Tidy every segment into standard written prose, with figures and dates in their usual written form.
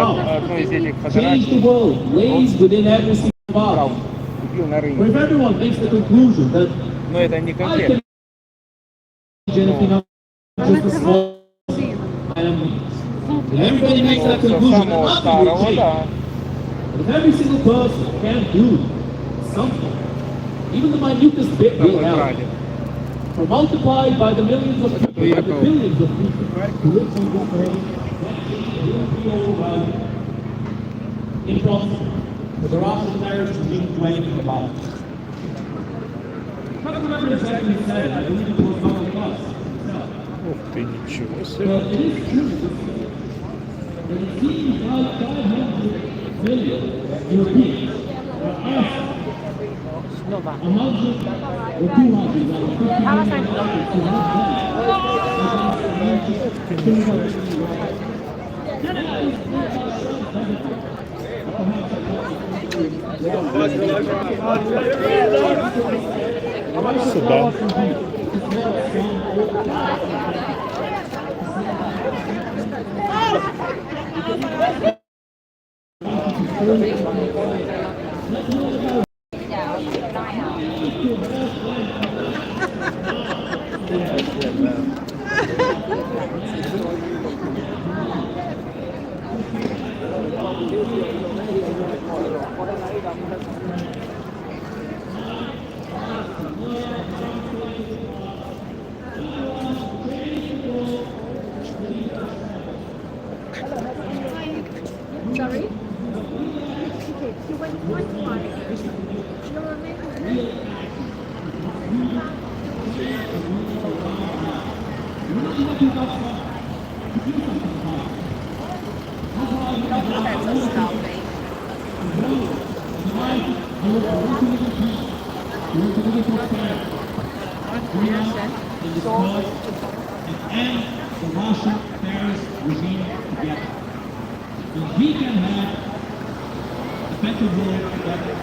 одной из этих change the фотографий world, lays within every single Трамп part. купил на But рынке. if everyone makes the conclusion that Но это не I конкретно. can change anything else, just a small and everybody makes that Со conclusion, самого nothing will старого, change. да. But if every single person can do something, even the minutest bit will Такой help. прадед. So multiplied by the millions of people, by the billions of people, who live on this earth, that change will be overwhelming. Impossible for the Russian terrorists to do anything about it. I can't remember exactly who said it. I believe it was Donald Trump himself. Ух ты, ничего себе. But it is true that it seems like 500 million Europeans are asked Nova. 100 or 200 or 50 million dollars to Сюда. Sorry? Okay, you went one time. Your name and the Russian terrorist regime together. If we can have a better world together.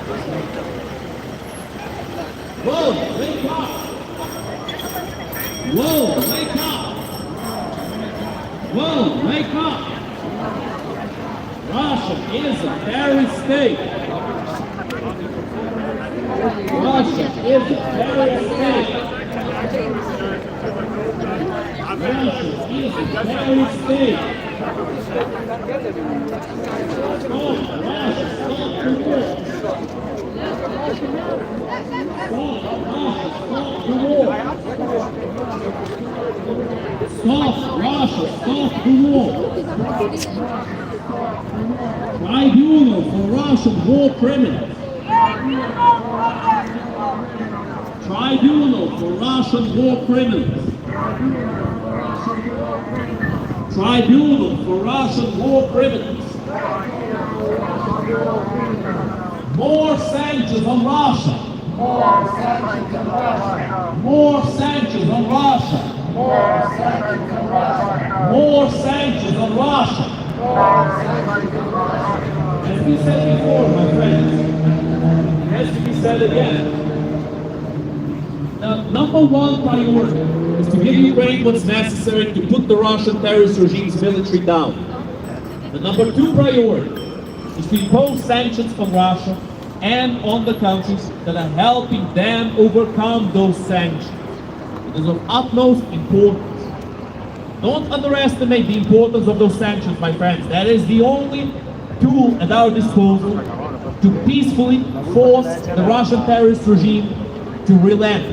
Whoa, wake up! Whoa, wake up! Whoa, wake up! Russia is a terrorist state. Russia is a terrorist state. Russia is a terrorist state. Stop, Russia, stop the war. Stop, Russia, stop the war. Tribunal for Russian war criminals. Tribunal for Russian war criminals. Tribunal for Russian war criminals. More sanctions on Russia. More sanctions on Russia. More sanctions on Russia. More sanctions on Russia. As we said before, my friends, it has to be said again. Now, number one priority is to give Ukraine what's necessary to put the Russian terrorist regime's military down. The number two priority is to impose sanctions on Russia and on the countries that are helping them overcome those sanctions. It is of utmost importance. Don't underestimate the importance of those sanctions, my friends. That is the only tool at our disposal to peacefully force the Russian terrorist regime to relent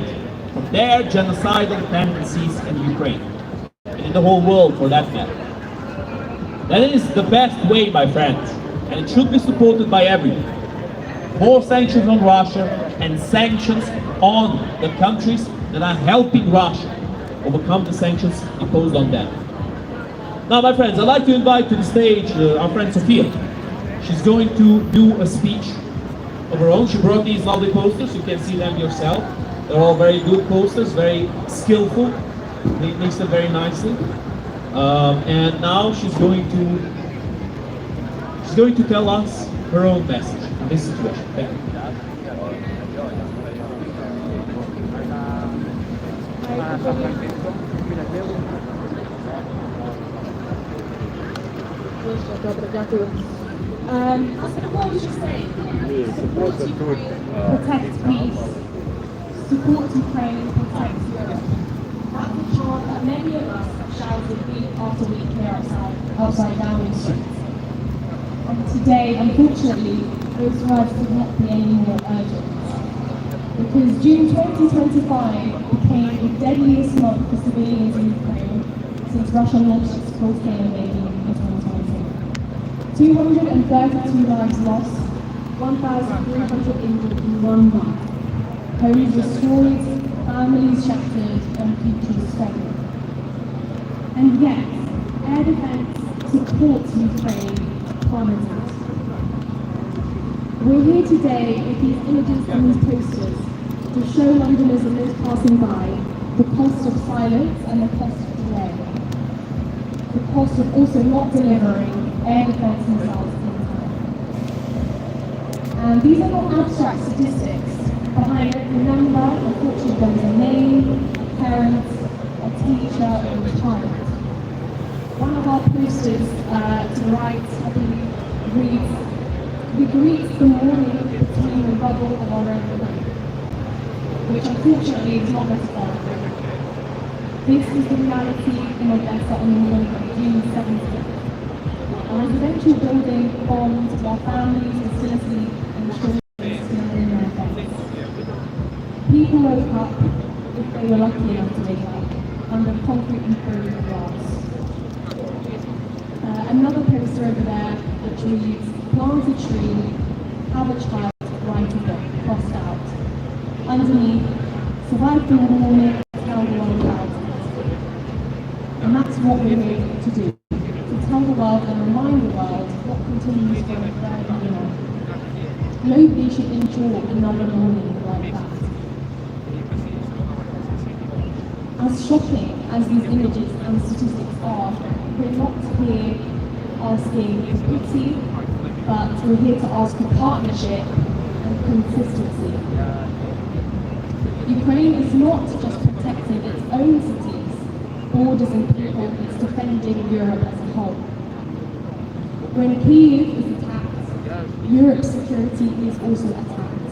from their genocidal tendencies in Ukraine, and in the whole world for that matter. That is the best way, my friends, and it should be supported by everyone. More sanctions on Russia and sanctions on the countries that are helping Russia overcome the sanctions imposed on them. Now, my friends, I'd like to invite to the stage our friend Sofia. She's going to do a speech of her own. She brought these lovely posters. You can see them yourself. They're all very good posters, very skillful. They mix them very nicely. And now she's going to tell us her own message in this situation. Thank you. Добре, дякую. As the quote should say, support Ukraine, protect peace, support Ukraine, protect Europe. That's a chant that many of us have shouted week after week here outside Downing Street. And today, unfortunately, those words could not be any more urgent. Because June 2025 became the deadliest month for civilians in Ukraine since Russia launched its full-scale invasion in 2022. 232 lives lost, 1,300 injured in 1 month. Homes destroyed, families shattered, and futures stolen. And yet, air defense supports Ukraine plummeted. We're here today with these images and these posters to show Londoners and those passing by the cost of silence and the cost of delay. The cost of also not delivering air defense missiles in time. And these are not abstract statistics. Behind every number, unfortunately, there is a name, a parent, a teacher, or a child. One of our posters to the right, I believe, reads, "We greet the morning between the rubble of our own home," which unfortunately is not metaphorical. This is the reality in Odessa on the morning of June 17th. A residential building bombed while families were still asleep and children still in their beds. People woke up, if they were lucky enough to wake up, under concrete and frozen glass. Another poster over there which reads, "Plant a tree, have a child, write a book," crossed out. Underneath, "Survive the morning, tell the world about it." And that's what we're here to do. To tell the world and remind the world what continues from there on. Nobody should endure another morning like that. As shocking as these images and statistics are, we're not here asking for pity, but we're here to ask for partnership and consistency. Ukraine is not just protecting its own cities, borders and people, it's defending Europe as a whole. When Kyiv is attacked, Europe's security is also attacked.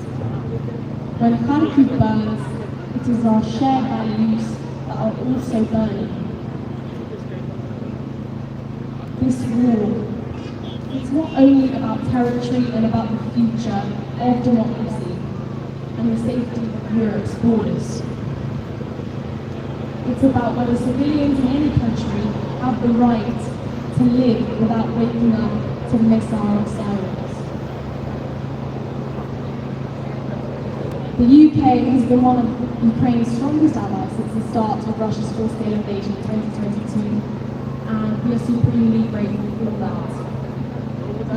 When Kharkiv burns, it is our shared values that are also burning. This war, it's not only about territory and about the future of democracy and the safety of Europe's borders. It's about whether civilians in any country have the right to live without waking up to missile sirens. The UK has been one of Ukraine's strongest allies since the start of Russia's full-scale invasion in 2022, and we are supremely grateful for that.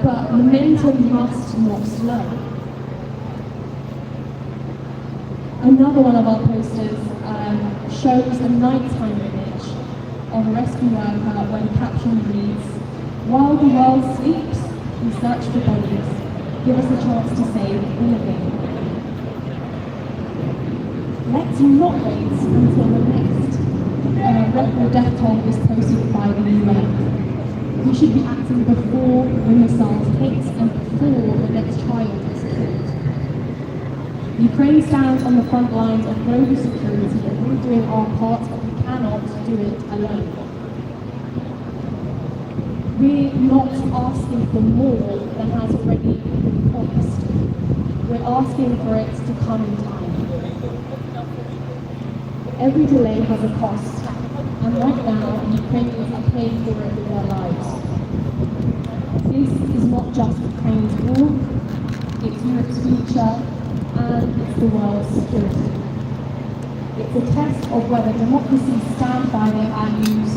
But momentum must not slow. Another one of our posters shows a nighttime image of a rescue worker when caption reads, "While the world sleeps, we search for bodies. Give us a chance to save the living." Let's not wait until the next record death toll is posted by the UN. We should be acting before the missiles hit and before the next child is killed. Ukraine stands on the front lines of global security and we're doing our part, but we cannot do it alone. We're not asking for more than has already been promised. We're asking for it to come in time. Every delay has a cost, and right now Ukrainians are paying for it with their lives. This is not just Ukraine's war, it's Europe's future, and it's the world's security. It's a test of whether democracies stand by their values,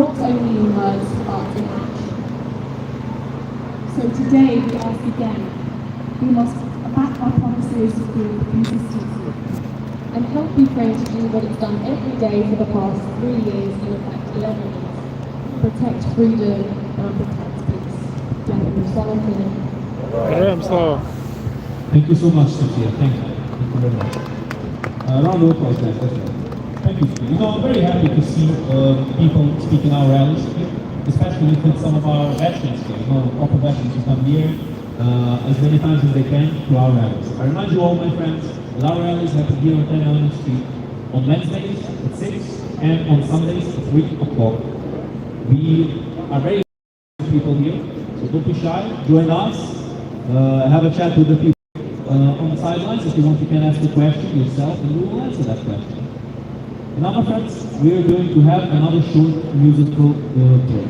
not only in words, but in action. So today we ask again, we must back our promises with consistency and help Ukraine to do what it's done every day for the past 3 years, in effect 11 years. Protect freedom and protect peace. Героям слава. Thank you so much, Sophia. Thank you. Thank you very much. Round of applause, guys. Thank you. You know, I'm very happy to see people speak in our rallies here. especially with some of our veterans here, proper veterans who come here as many times as they can to our rallies. I remind you all, my friends, that our rallies happen here on 10 Street on Wednesdays at 6 and on Sundays at 3 o'clock. We are very people here, so don't be shy, join us, have a chat with the people on the sidelines. If you want, you can ask a question yourself and we will answer that question. Now, my friends, we are going to have another short musical break.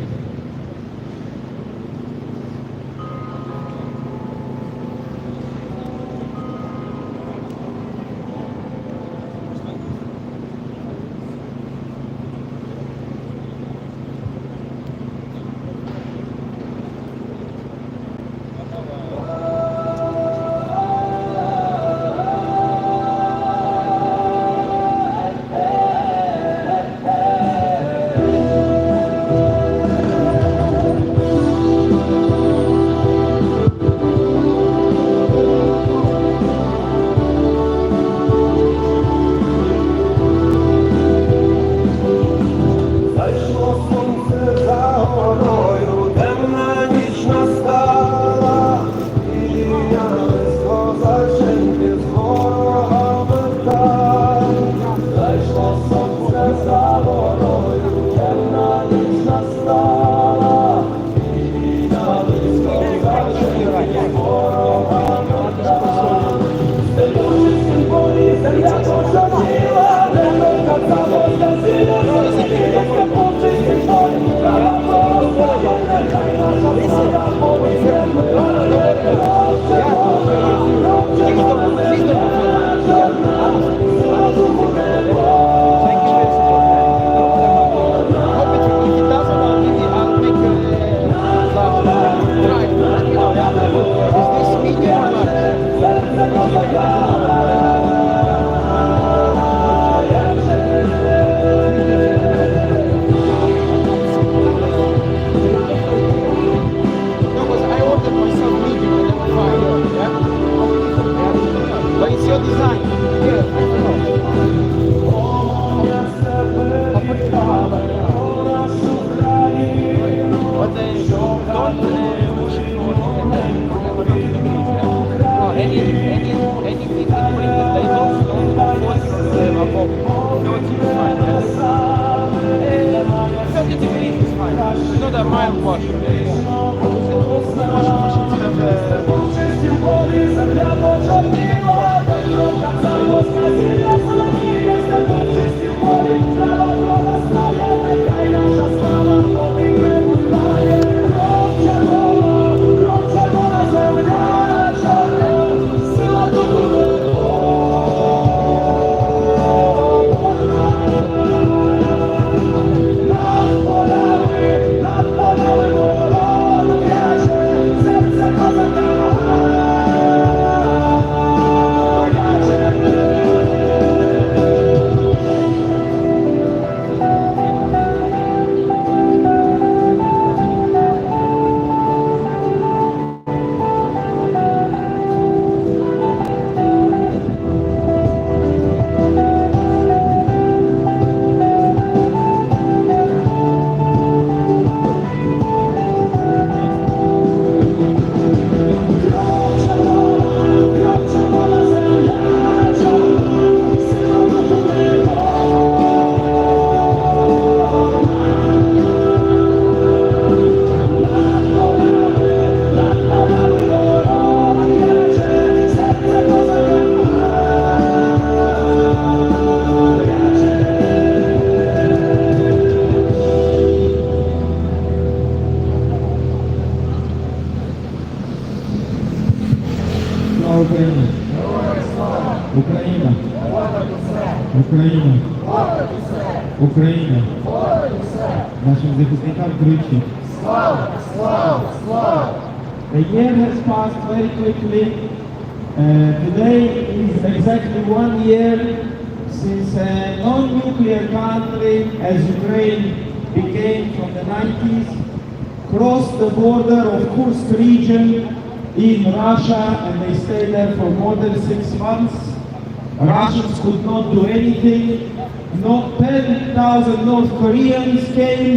Україна. Україна. Україна. Нашим захисникам тричі. Слава! Слава! Слава! The year has passed very quickly. Today is exactly 1 year since a non-nuclear country as Ukraine became from the 90s, crossed the border of Kursk region in Russia, and they stayed there for more than 6 months. Russians could not do anything. 10,000 North Koreans came,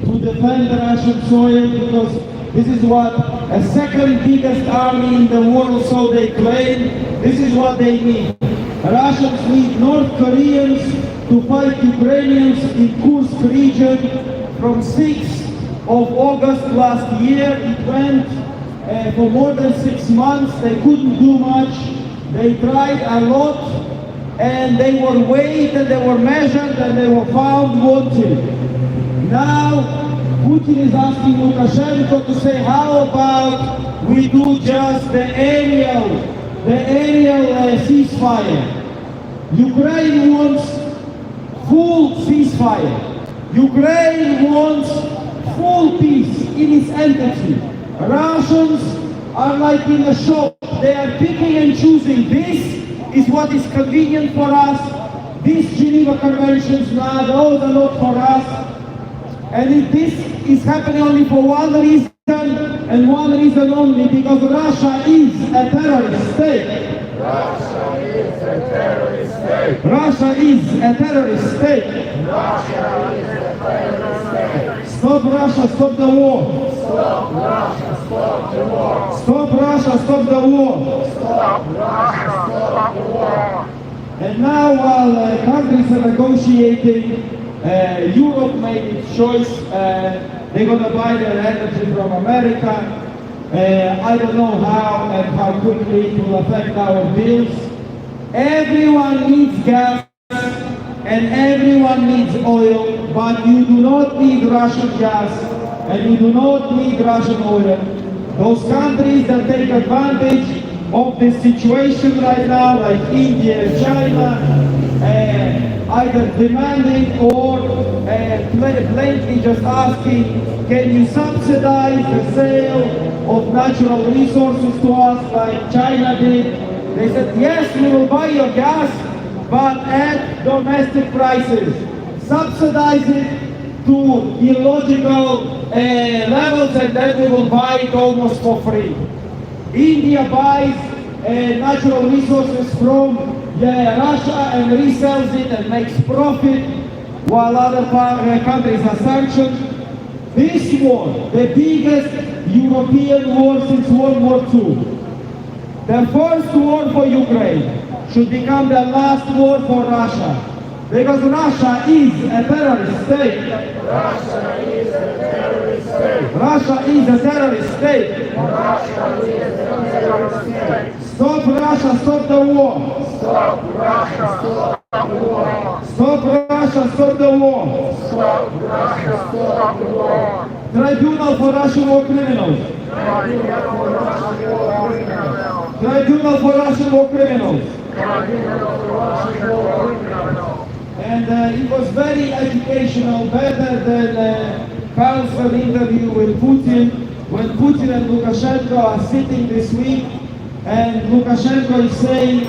to defend the Russian soil, because this is what a second biggest army in the world, so they claim, this is what they need. Russians need North Koreans to fight Ukrainians in Kursk region from 6th of August last year. It went for more than 6 months. They couldn't do much. They tried a lot, and they were weighed and they were measured and they were found wanted. Now Putin is asking Lukashenko to say, how about we do just the aerial ceasefire. Ukraine wants full ceasefire. Ukraine wants full peace in its entity. Russians are like in a shop. They are picking and choosing. This is what is convenient for us. These Geneva Conventions, now those are not for us. And this is happening only for one reason, and one reason only, because Russia is a terrorist state. Russia is a terrorist state. Russia is a terrorist state. Russia is a terrorist state. Stop Russia, stop the war. Stop Russia, stop the war. Stop Russia, stop the war. Stop Russia, stop the war. And now while countries are negotiating, Europe made its choice. They're going to buy their energy from America. I don't know how and how quickly it will affect our bills. Everyone needs gas and everyone needs oil, but you do not need Russian gas and you do not need Russian oil. Those countries that take advantage of the situation right now, like India and China, either demanding or blatantly just asking, can you subsidize the sale of natural resources to us like China did? They said, yes, we will buy your gas, but at domestic prices. Subsidize it to illogical levels, and then we will buy it almost for free. India buys natural resources from Russia and resells it and makes profit, while other countries are sanctioned. This war, the biggest European war since World War II, the first war for Ukraine, should become the last war for Russia. Because Russia is a terrorist state. Russia is a terrorist state. Russia is a terrorist state. Russia is a terrorist state. Stop Russia, stop the war. Stop Russia, stop the war. Stop Russia, stop the war. Stop Russia, stop the war. Tribunal for Russian war criminals. Tribunal for Russian war criminals. Tribunal for Russian war criminals. Tribunal for Russian war criminals. And it was very educational, better than Carlson interview with Putin, when Putin and Lukashenko are sitting this week, and Lukashenko is saying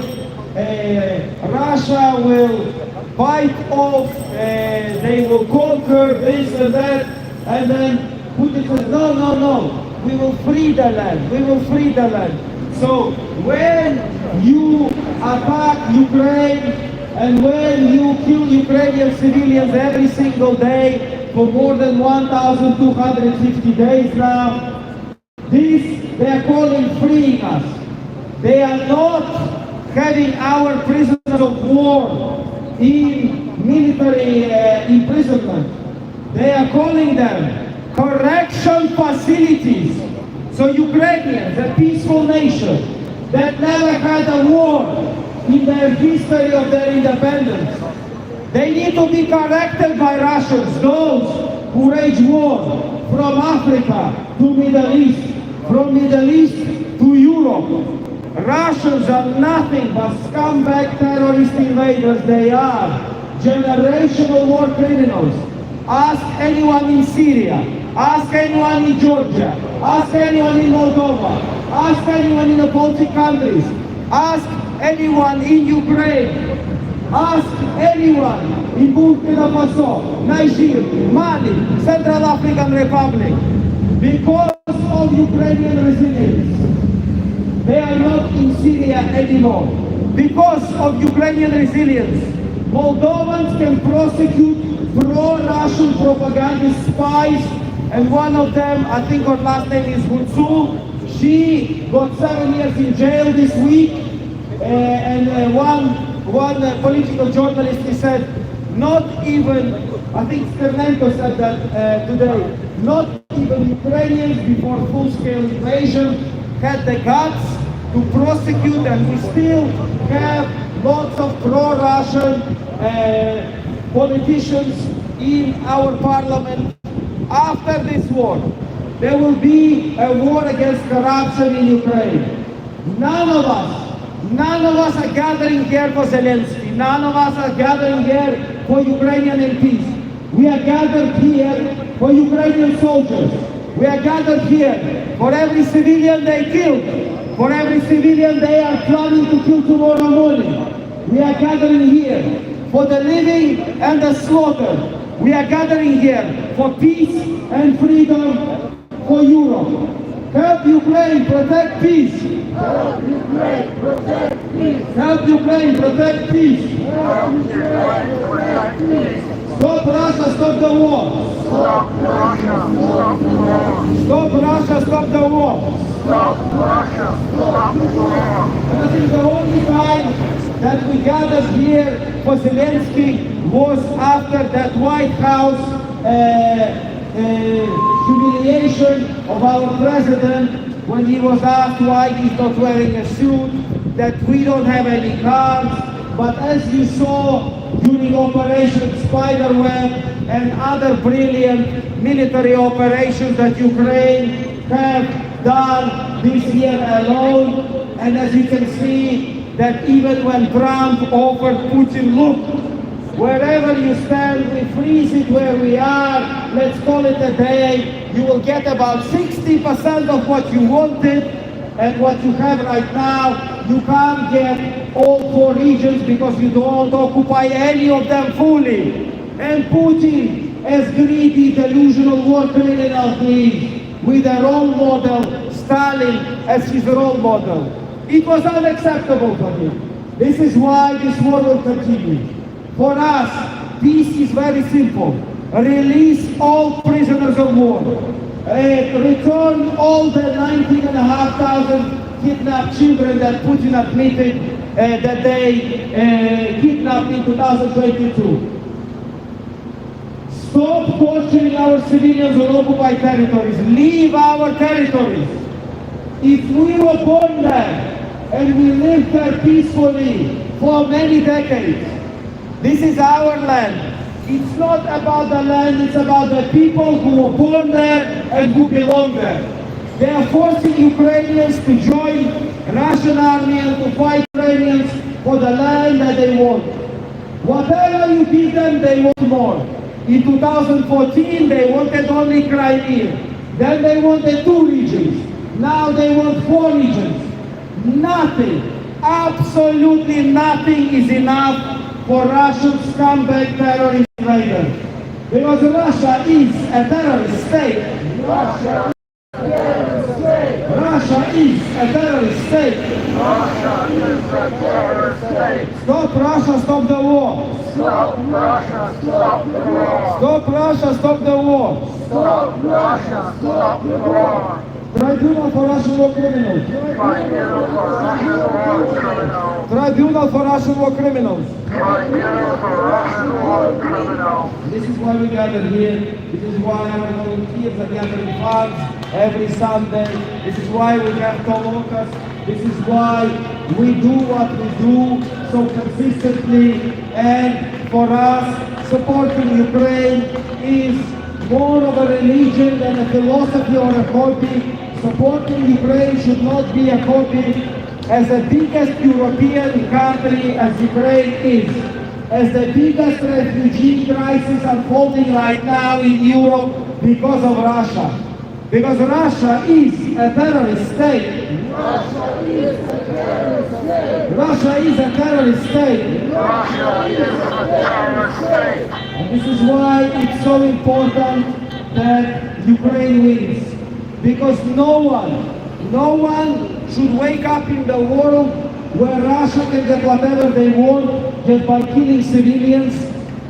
Russia will fight off, they will conquer this and that, and then Putin says, no, no, no, we will free the land, we will free the land. So when you attack Ukraine, and when you kill Ukrainian civilians every single day for more than 1,250 days now, this they are calling freeing us. They are not having our prisoners of war in military imprisonment. They are calling them correction facilities. So Ukrainians, a peaceful nation that never had a war in their history of their independence, they need to be corrected by Russians, those who wage war from Africa to Middle East, from Middle East to Europe. Russians are nothing but scumbag terrorist invaders. They are generational war criminals. Ask anyone in Syria, ask anyone in Georgia, ask anyone in Moldova, ask anyone in the Baltic countries, ask anyone in Ukraine, ask anyone in Burkina Faso, Niger, Mali, Central African Republic. Because of Ukrainian resilience, they are not in Syria anymore. Because of Ukrainian resilience, Moldovans can prosecute pro-Russian propagandist spies, and one of them, I think her last name is Hutsu, she got 7 years in jail this week, and one political journalist, he said, not even, I think Sternenko said that today, not even Ukrainians before full-scale invasion had the guts to prosecute, and we still have lots of pro-Russian politicians in our parliament. After this war, there will be a war against corruption in Ukraine. None of us are gathering here for Zelensky. None of us are gathering here for Ukrainian MPs. We are gathered here for Ukrainian soldiers. We are gathered here for every civilian they killed, for every civilian they are planning to kill tomorrow morning. We are gathering here for the living and the slaughtered. We are gathering here for peace and freedom for Europe. Help Ukraine protect peace. Help Ukraine protect peace. Help Ukraine protect peace. Help Ukraine protect peace. Stop Russia, stop the war. Stop Russia, stop the war. Stop Russia, stop the war. Stop Russia, stop the war. And I think the only time that we gathered here for Zelensky was after that White House humiliation of our president when he was asked why he's not wearing a suit, that we don't have any cars. But as you saw during Operation Spiderweb and other brilliant military operations that Ukraine have done this year alone, and as you can see that even when Trump offered Putin, look, wherever you stand, we freeze it where we are, let's call it a day, you will get about 60% of what you wanted, and what you have right now, you can't get all 4 regions because you don't occupy any of them fully. And Putin, as greedy, delusional war criminal is, with a role model, Stalin, as his role model. It was unacceptable for him. This is why this war will continue. For us, peace is very simple. Release all prisoners of war. Return all the 19,500 kidnapped children that Putin admitted that they kidnapped in 2022. Stop torturing our civilians on occupied territories. Leave our territories. If we were born there and we lived there peacefully for many decades, this is our land. It's not about the land, it's about the people who were born there and who belong there. They are forcing Ukrainians to join Russian army and to fight Ukrainians for the land that they want. Whatever you give them, they want more. In 2014, they wanted only Crimea. Then they wanted 2 regions. Now they want 4 regions. Nothing, absolutely nothing is enough for Russian scumbag terrorist invader. Because Russia is a terrorist state. Russia is a terrorist state. Russia is a terrorist state. Russia is a terrorist state. Stop Russia, stop the war. Stop Russia, stop the war. Stop Russia, stop the war. Stop Russia, stop the war. Tribunal for Russian war criminals. Tribunal for Russian war criminals. Tribunal for Russian war criminals. Tribunal for Russian war criminals. This is why we gather here. This is why our volunteers are gathering funds every Sunday. This is why we have Tolokas. This is why we do what we do so consistently. And for us, supporting Ukraine is more of a religion than a philosophy or a hobby. Supporting Ukraine should not be a hobby. As the biggest European country as Ukraine is, as the biggest refugee crisis unfolding right now in Europe because of Russia. Because Russia is a terrorist state. Russia is a terrorist state. Russia is a terrorist state. Russia is a terrorist state. And this is why it's so important that Ukraine wins. Because no one should wake up in the world where Russia can get whatever they want just by killing civilians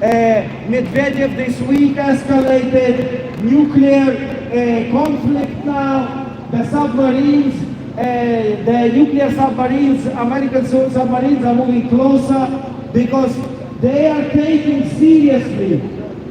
Medvedev this week escalated nuclear conflict now. The submarines, the nuclear submarines, American submarines are moving closer because they are taking seriously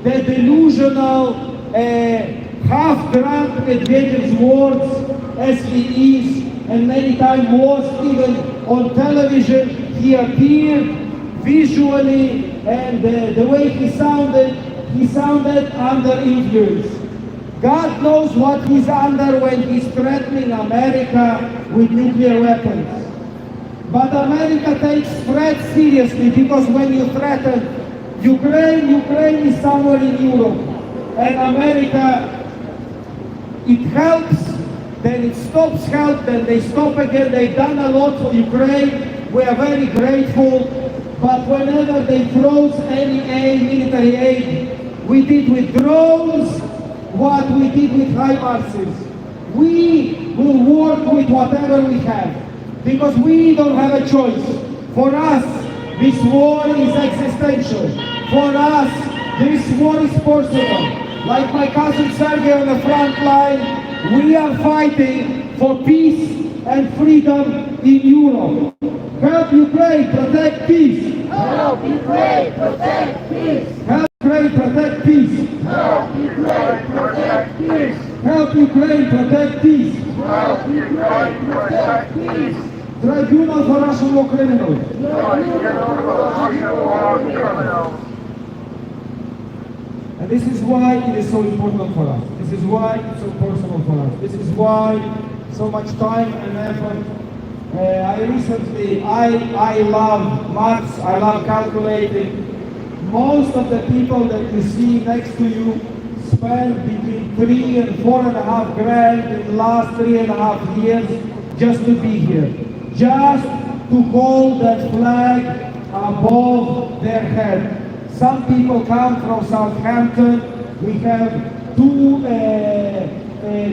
the delusional half-drunk Medvedev's words as he is, and many times was even on television. He appeared visually, and the way he sounded under influence. God knows what he's under when he's threatening America with nuclear weapons. But America takes threats seriously, because when you threaten Ukraine is somewhere in Europe, and America, it helps, then it stops help, then they stop again. They've done a lot for Ukraine. We are very grateful. But whenever they froze any aid, military aid, we did with drones what we did with HIMARSes. We will work with whatever we have, because we don't have a choice. For us, this war is existential. For us, this war is personal. Like my cousin Sergey on the front line, we are fighting for peace and freedom in Europe. Help Ukraine protect peace. Help Ukraine protect peace. Help Ukraine protect peace. Help Ukraine protect peace. Help Ukraine protect peace. Help Ukraine protect peace. Tribunal for Russian war criminals. And this is why it is so important for us. This is why it's so personal for us. This is why so much time and effort. I love maths, I love calculating. Most of the people that you see next to you spend between 3 and 4.5 grand in the last 3.5 years just to be here. Just to hold that flag above their head. Some people come from Southampton. We have two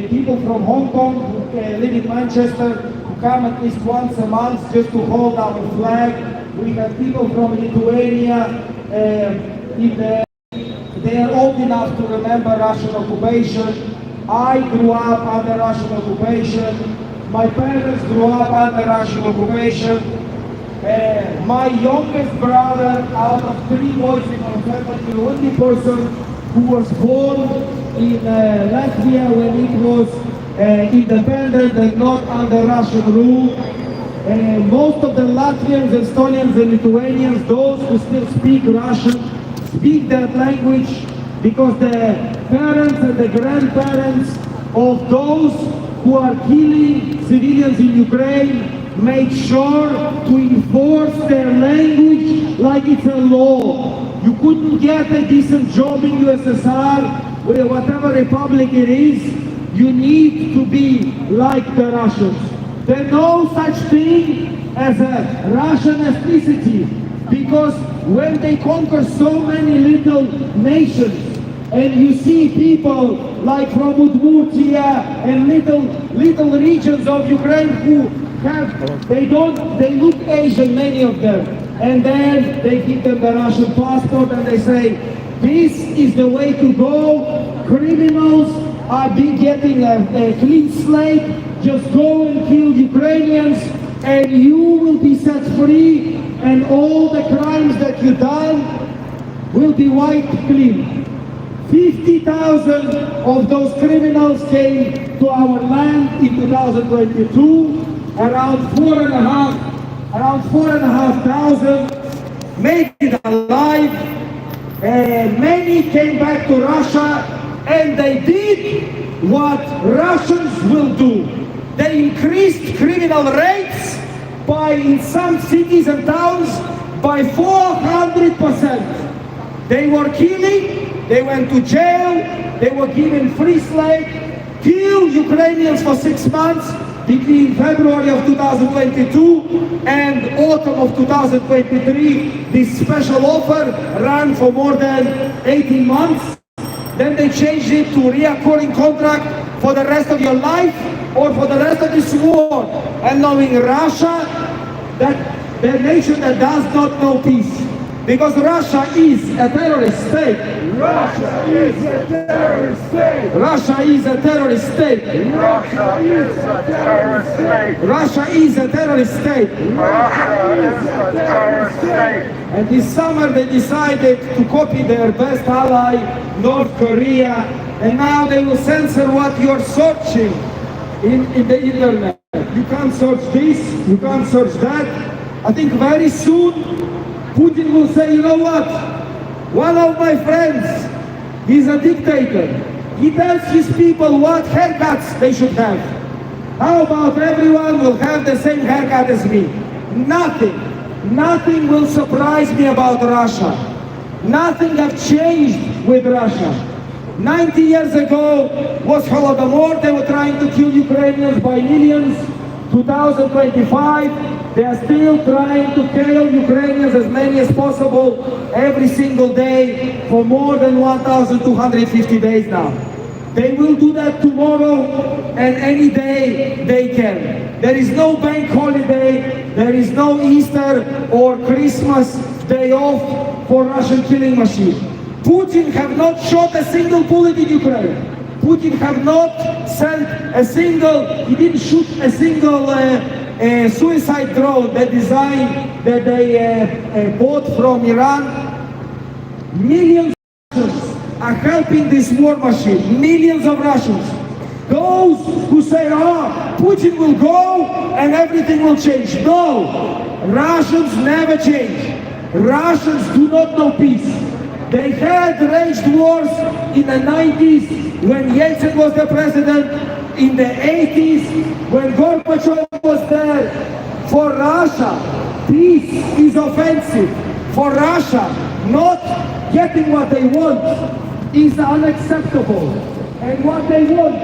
people from Hong Kong who live in Manchester, who come at least once a month just to hold our flag. We have people from Lithuania. They are old enough to remember Russian occupation. I grew up under Russian occupation. My parents grew up under Russian occupation. My youngest brother, out of 3 boys in our family, the only person who was born in Latvia when it was independent and not under Russian rule. Most of the Latvians, Estonians and Lithuanians, those who still speak Russian, speak that language because the parents and the grandparents of those who are killing civilians in Ukraine made sure to enforce their language like it's a law. You couldn't get a decent job in USSR, or whatever republic it is. You need to be like the Russians. There's no such thing as a Russian ethnicity, because when they conquer so many little nations, and you see people like from Udmurtia and little regions of Ukraine who have, they look Asian, many of them, and then they give them the Russian passport and they say, this is the way to go. Criminals are getting a clean slate. Just go and kill Ukrainians and you will be set free, and all the crimes that you've done will be wiped clean. 50,000 of those criminals came to our land in 2022, around 4,500 made it alive. Many came back to Russia, and they did what Russians will do. They increased criminal rates in some cities and towns by 400%. They were killing, they went to jail, they were given free slave, killed Ukrainians for 6 months between February of 2022 and autumn of 2023. This special offer ran for more than 18 months. Then they changed it to reoccurring contract for the rest of your life or for the rest of this war. And knowing Russia, that the nation that does not know peace, Because Russia is a terrorist state. Russia is a terrorist state. Russia is a terrorist state. Russia is a terrorist state. Russia is a terrorist state. Russia is a terrorist state. And this summer they decided to copy their best ally, North Korea, and now they will censor what you're searching in the internet. You can't search this, you can't search that. I think very soon Putin will say, you know what? One of my friends, he's a dictator. He tells his people what haircuts they should have. How about everyone will have the same haircut as me? Nothing will surprise me about Russia. Nothing have changed with Russia. 90 years ago was Holodomor, they were trying to kill Ukrainians by millions. 2025, they are still trying to kill Ukrainians as many as possible every single day for more than 1,250 days now. They will do that tomorrow and any day they can. There is no bank holiday, there is no Easter or Christmas day off for Russian killing machine. Putin have not shot a single bullet in Ukraine. Putin have not sent a single, he didn't shoot a single suicide drone, the design that they bought from Iran. Millions of Russians are helping this war machine, millions of Russians. Those who say, oh, Putin will go and everything will change. No, Russians never change. Russians do not know peace. They had waged wars in the 90s when Yeltsin was the president, in the 80s when Gorbachev was there. For Russia, peace is offensive. For Russia, not getting what they want is unacceptable. And what they want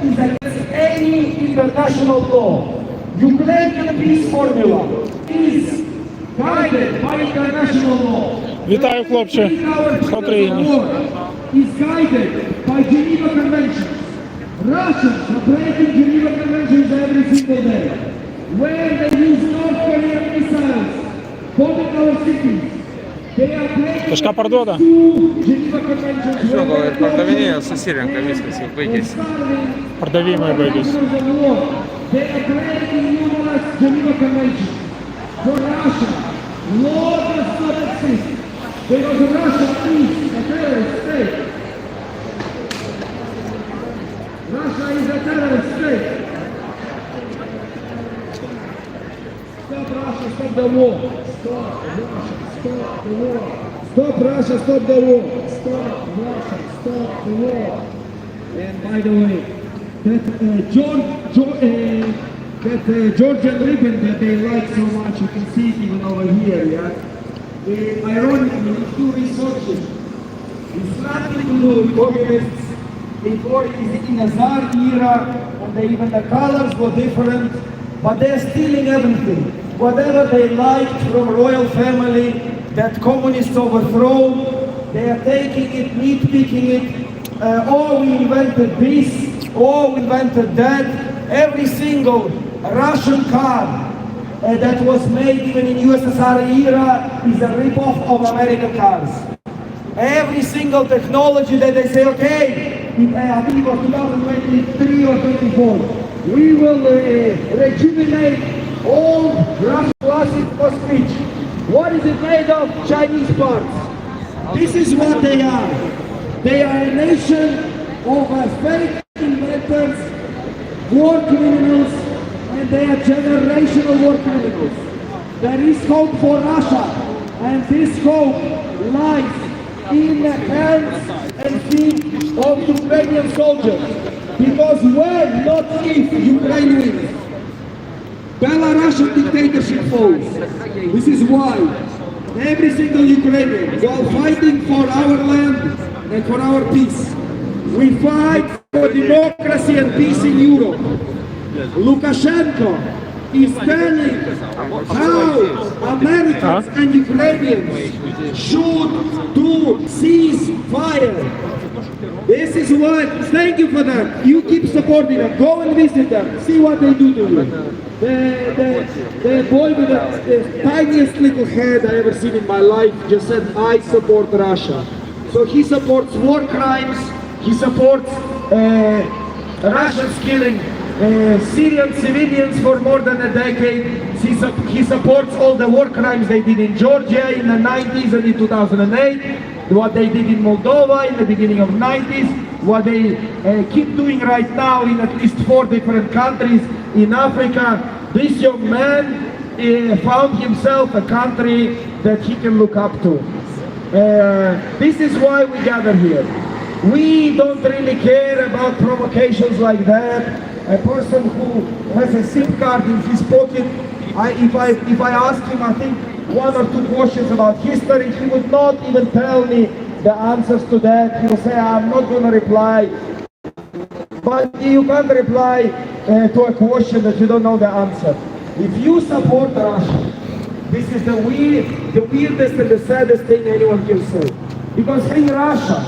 is against any international law. Ukrainian peace formula is guided by international law. Вітаю, хлопче. Слава Україні. Is guided by Geneva Conventions. Russians are breaking Geneva Conventions every single day. When they use North Korean missiles, bombing our cities, they are breaking Тяжка пардона. Geneva Conventions. Все, говорит, продавление со Сиренко, если выйдете. Продавимые бэбис. They are breaking numerous Geneva Conventions. For Russia, law does not exist. Because Russia is a terrorist state. Russia is a terrorist state. Stop Russia, stop the war. Stop Russia, stop the war. Stop Russia, stop the war. Stop Russia, stop the war. And by the way, that Georgian ribbon that they like so much, you can see it even over here, yeah? Ironically, if you research it, it's nothing to do with communists. Before it is in the Tsar era, and even the colors were different, but they're stealing everything. Whatever they liked from royal family that communists overthrow, they are taking it, nitpicking it. Oh, we invented this, oh, we invented that. Every single Russian car that was made even in USSR era is a rip-off of American cars. Every single technology that they say, okay, I think it was 2023 or 24, we will rejuvenate all Russian classic for speech. What is it made of? Chinese parts. This is what they are. They are a nation of fake inventors, war criminals, and they are generational war criminals. There is hope for Russia, and this hope lies in the hands and feet of Ukrainian soldiers. Because when, not if, Ukraine wins, Belarusian dictatorship falls. This is why every single Ukrainian, while fighting for our land and for our peace, we fight for democracy and peace in Europe. Lukashenko is telling how Americans and Ukrainians should do cease fire. This is what, thank you for that. You keep supporting them. Go and visit them. See what they do to you. The boy with the tiniest little head I ever seen in my life just said, I support Russia. So he supports war crimes. He supports Russians killing Syrian civilians for more than a decade. He supports all the war crimes they did in Georgia in the 90s and in 2008. What they did in Moldova in the beginning of 90s, what they keep doing right now in at least 4 different countries in Africa. This young man found himself a country that he can look up to. This is why we gather here. We don't really care about provocations like that. A person who has a SIM card in his pocket, if I ask him, I think, 1 or 2 questions about history, he would not even tell me the answers to that. He will say, I'm not going to reply. But you can't reply to a question that you don't know the answer. If you support Russia, this is the weirdest and the saddest thing anyone can say. Because having Russia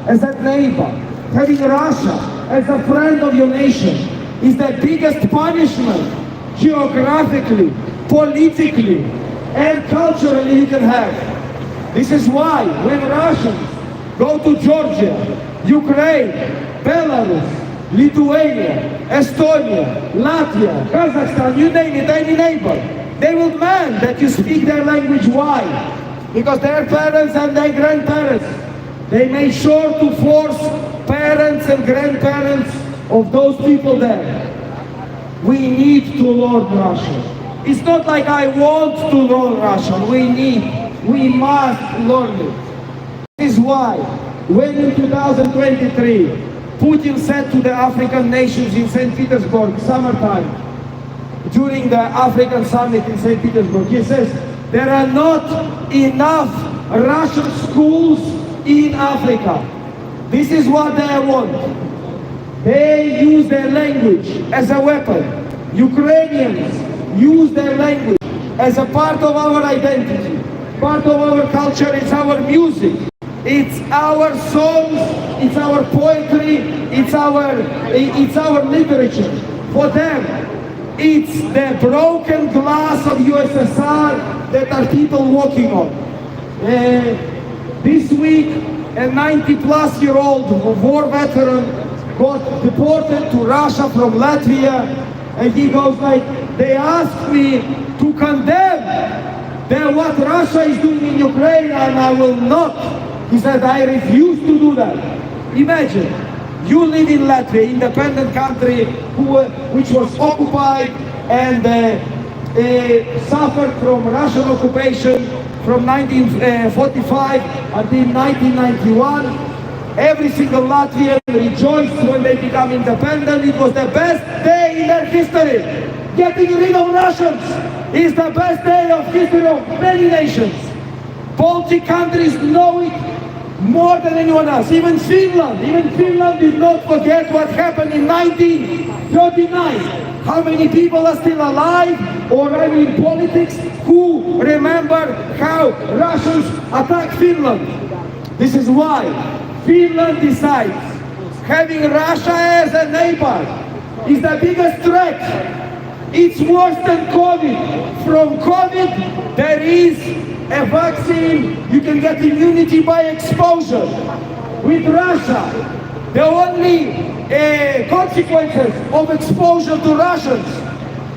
as a neighbor, having Russia as a friend of your nation is the biggest punishment geographically, politically, and culturally you can have. This is why when Russians go to Georgia, Ukraine, Belarus, Lithuania, Estonia, Latvia, Kazakhstan, you name it, any neighbor, they will demand that you speak their language. Why? Because their parents and their grandparents, they made sure to force parents and grandparents of those people there. We need to learn Russian. It's not like I want to learn Russian. We must learn it. This is why, when in 2023, Putin said to the African nations in St. Petersburg, summertime, during the African summit in St. Petersburg, he says, there are not enough Russian schools in Africa. This is what they want. They use their language as a weapon. Ukrainians use their language as a part of our identity, part of our culture. It's our music, it's our songs, it's our poetry, it's our literature. For them, it's the broken glass of USSR that are people walking on. This week, a 90-plus-year-old war veteran got deported to Russia from Latvia, and he goes like, they asked me to condemn what Russia is doing in Ukraine, and I will not. He said, I refuse to do that. Imagine, you live in Latvia, independent country which was occupied and suffered from Russian occupation from 1945 until 1991. Every single Latvian rejoiced when they become independent. It was the best day in their history. Getting rid of Russians is the best day of history of many nations. Baltic countries know it more than anyone else. Even Finland did not forget what happened in 1939. How many people are still alive or are in politics who remember how Russians attacked Finland? This is why Finland decides having Russia as a neighbor is the biggest threat. It's worse than COVID. From COVID, there is a vaccine. You can get immunity by exposure. With Russia, the only consequences of exposure to Russians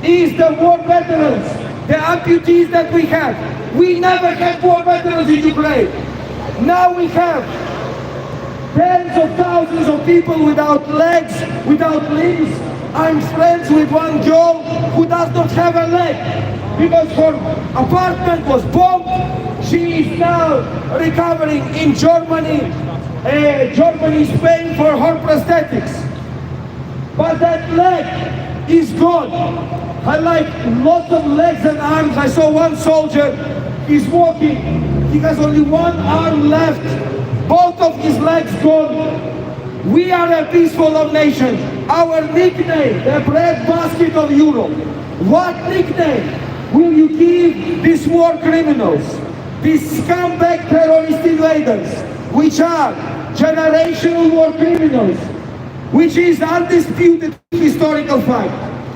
is the war veterans, the amputees that we have. We never had war veterans in Ukraine. Now we have tens of thousands of people without legs, without limbs. I'm friends with one girl who does not have a leg because her apartment was bombed. She is now recovering in Germany. Germany is paying for her prosthetics. But that leg is gone. I like lots of legs and arms. I saw one soldier, he's walking. He has only one arm left. Both of his legs gone. We are a peaceful nation. Our nickname, the breadbasket of Europe. What nickname will you give these war criminals, these scumbag terrorist invaders, which are generational war criminals, which is undisputed historical fact.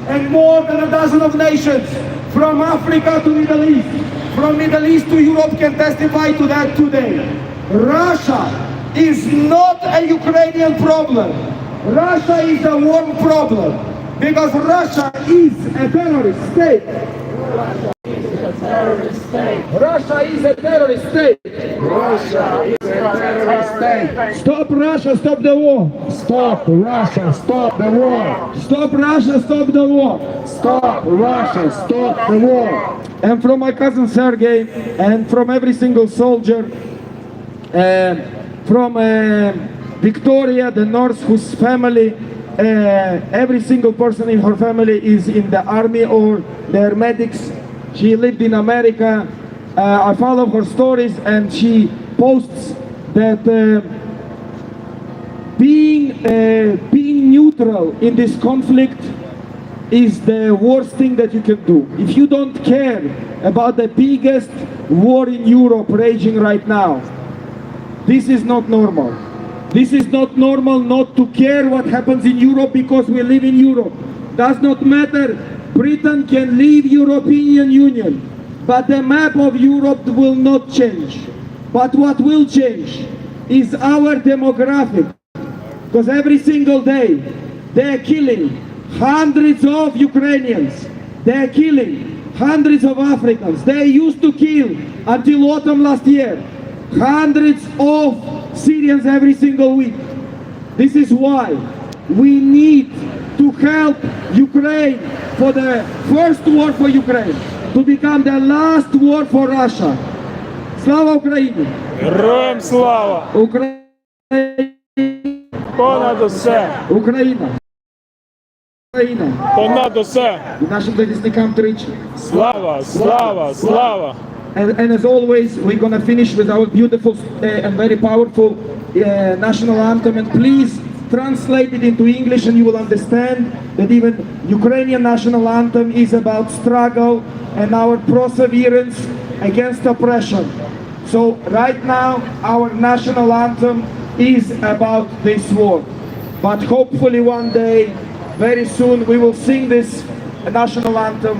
And more than a dozen of nations, from Africa to Middle East, from Middle East to Europe, can testify to that today. Russia is not a Ukrainian problem. Russia is a world problem, because Russia is a terrorist state. Russia is a terrorist state. Russia is a terrorist state. Stop Russia, stop the war. Stop Russia, stop the war. Stop Russia, stop the war. Stop Russia, stop the war. And from my cousin Sergey, and from every single soldier, from Victoria, the nurse whose family, every single person in her family is in the army or they're medics. She lived in America. I follow her stories, and she posts that being neutral in this conflict is the worst thing that you can do. If you don't care about the biggest war in Europe raging right now, this is not normal. This is not normal not to care what happens in Europe, because we live in Europe. Does not matter. Britain can leave European Union, but the map of Europe will not change. But what will change is our demographic, because every single day they are killing hundreds of Ukrainians, they are killing hundreds of Africans. They used to kill until autumn last year hundreds of Syrians every single week. This is why we need to help Ukraine for the first war for Ukraine to become the last war for Russia. Slava Ukraini! Героям слава! Ukraine! Понад усе! Україна! Україна! Понад усе! І нашим захисникам тричі. Слава! Слава! Слава! And as always, we're going to finish with our beautiful and very powerful national anthem. And please translate it into English, and you will understand that even Ukrainian national anthem is about struggle and our perseverance against oppression. So right now, our national anthem is about this war. But hopefully one day, very soon, we will sing this national anthem,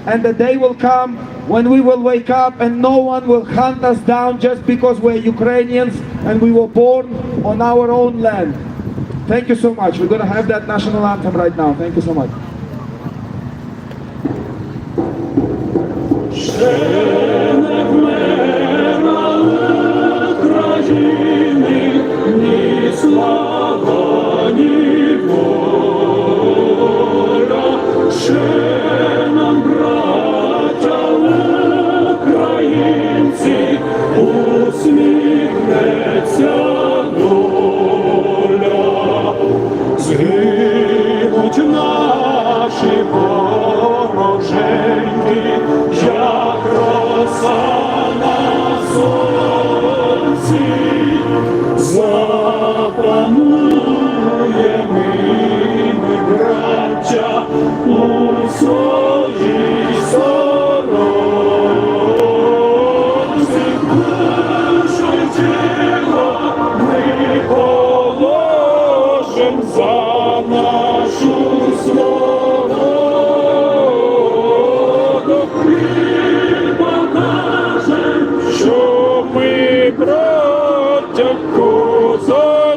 and the day will come when we will wake up and no one will hunt us down just because we're Ukrainians and we were born on our own land. Thank you so much. We're going to have that national anthem right now. Thank you so much. Згинуть наші вороженьки, як роса на сонці, запануємо ми, браття, у своїй сторонці. Душу й тіло ми положим за нашу свободу і покажем, що ми браття козацького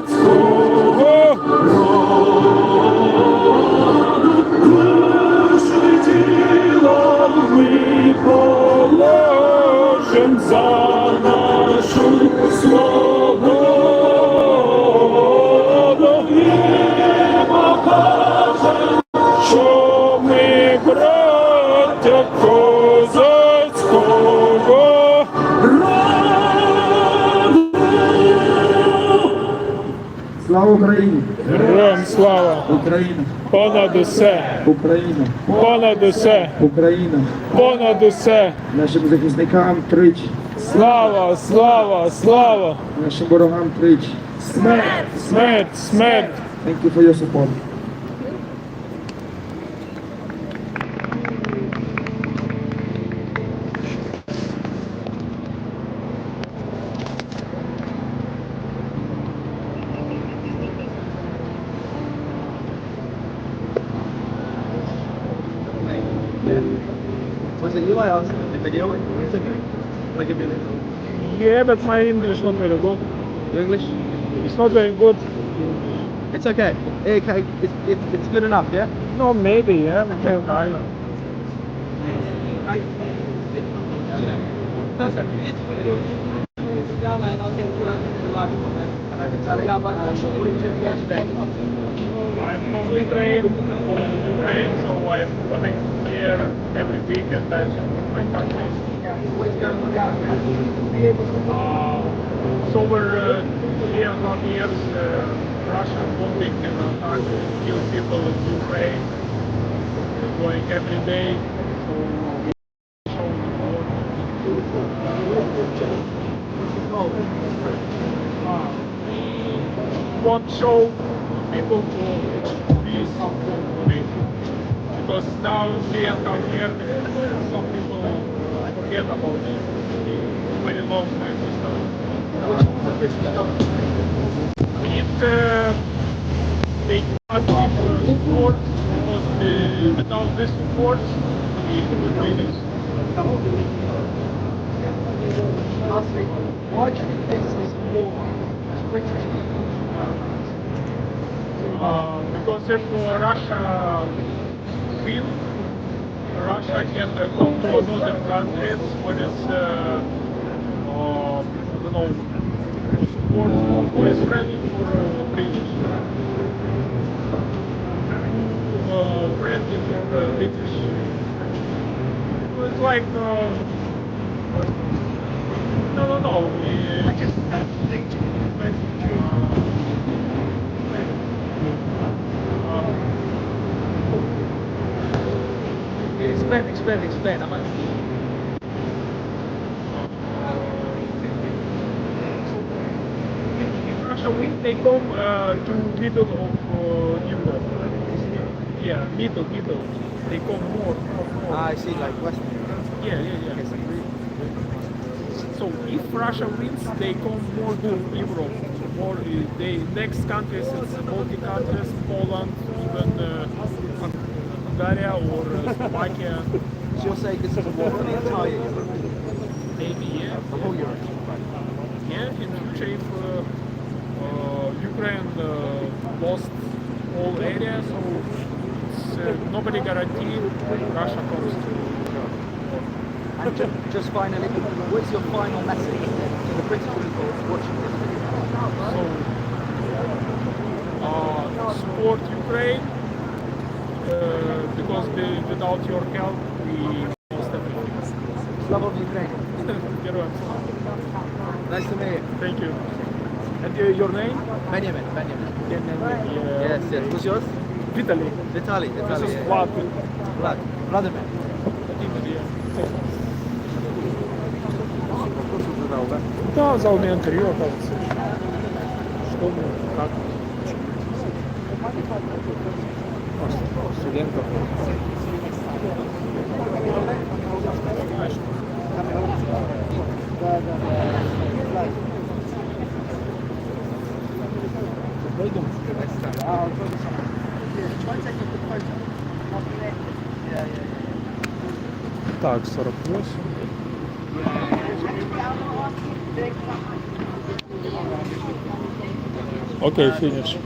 роду. Душу й тіло ми положим за нашу свободу. Що ми браття козацького роду. Слава Україні! Героям слава! Україна! Понад усе! Україна! Понад усе! Україна! Понад усе! Нашим захисникам тричі! Слава! Слава! Слава! Нашим ворогам тричі! Смерть! Смерть! Смерть! Thank you for your support. Was it you I asked the video? It's okay. I'll give you a link. Yeah, but my English not very good. Your English? It's not very good. It's okay. Okay, it's good enough, yeah? No, maybe, yeah. We can try. I'm from Ukraine, so I'm coming here every week and then my country. So over 3.5 years, Russia bombing and attack kill people in Ukraine, going every day. So we show the world. We want to show people to be something for it. Because now we have come here, some people forget about it. Very long time to start. It they must give support because without this support we would finish. Why do you think this is more British people? Because if Russia win, Russia can control other countries when it's I don't know, support for Israel or British. Friendly for British. It's like no. I just think explain. I'm like, in Russia, they come to middle of Europe. Yeah, middle. They come more. I see, like Western. Yeah. So if Russia wins, they come more to Europe. More, they next countries, it's Baltic countries, Poland, even Hungary or Slovakia. So you're saying this is a war for the entire Europe? Maybe, yeah. The whole Europe? Yeah, in future if Ukraine lost all areas, so it's nobody guaranteed Russia comes to Europe. And just finally, what's your final message to the British people watching this video? So, support Ukraine, because without your help, we lost everything. Love of Ukraine. Героям слава. Nice to meet you. Thank you. And your name? Benjamin. Yeah. Yes. What's yours? Vitaly. Vitaly. This is Yeah. Vlad. Vladimir. Да, взял мне интервью, оказывается. Что мы, как? Студентов. Пойдем. Так, 48. Окей, финиш.